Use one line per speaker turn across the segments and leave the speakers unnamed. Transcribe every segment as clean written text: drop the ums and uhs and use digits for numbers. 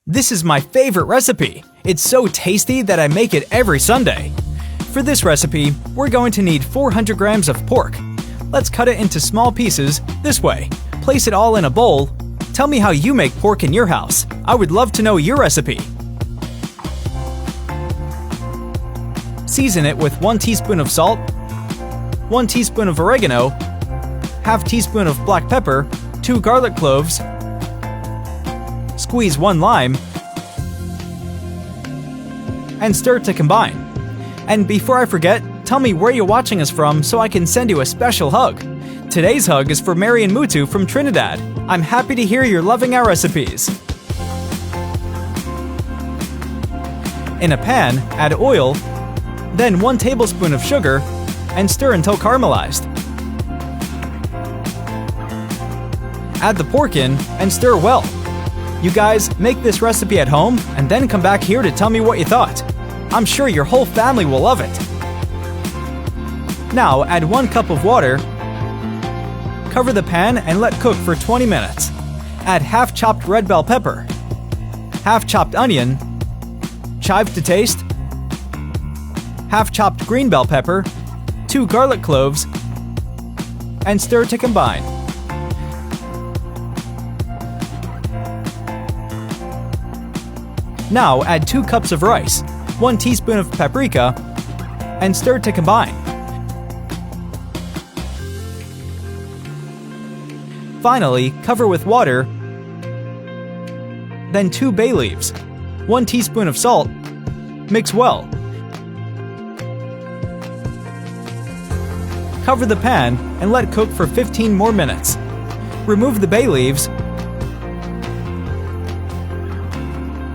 This is my favorite recipe. It's so tasty that I make it every Sunday. For this recipe, we're going to need 400 grams of pork. Let's cut it into small pieces this way. Place it all in a bowl. Tell me how you make pork in your house. I would love to know your recipe. Season it with 1 teaspoon of salt, 1 teaspoon of oregano, ½ teaspoon of black pepper, 2 garlic cloves, squeeze 1 lime, and stir to combine. And before I forget, tell me where you're watching us from so I can send you a special hug. Today's hug is for Mary and Mutu from Trinidad. I'm happy to hear you're loving our recipes. In a pan, add oil, then 1 tablespoon of sugar, and stir until caramelized. Add the pork in and stir well. You guys, make this recipe at home and then come back here to tell me what you thought. I'm sure your whole family will love it. Now add 1 cup of water. Cover the pan and let cook for 20 minutes. Add half chopped red bell pepper, half chopped onion, chive to taste, half chopped green bell pepper, 2 garlic cloves, and stir to combine. Now add 2 cups of rice, 1 teaspoon of paprika, and stir to combine. Finally, cover with water, then 2 bay leaves, 1 teaspoon of salt, mix well. Cover the pan and let cook for 15 more minutes. Remove the bay leaves,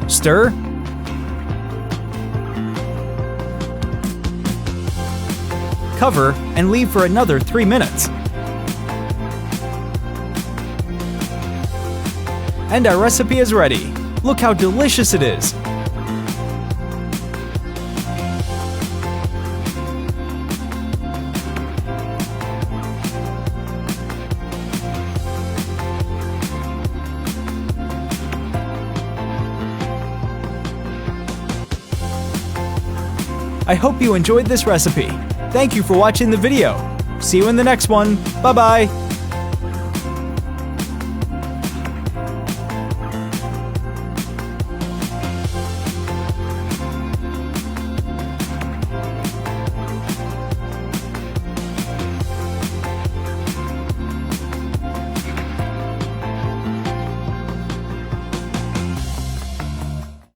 stir, cover, and leave for another 3 minutes. And our recipe is ready. Look how delicious it is! I hope you enjoyed this recipe. Thank you for watching the video. See you in the next one. Bye-bye.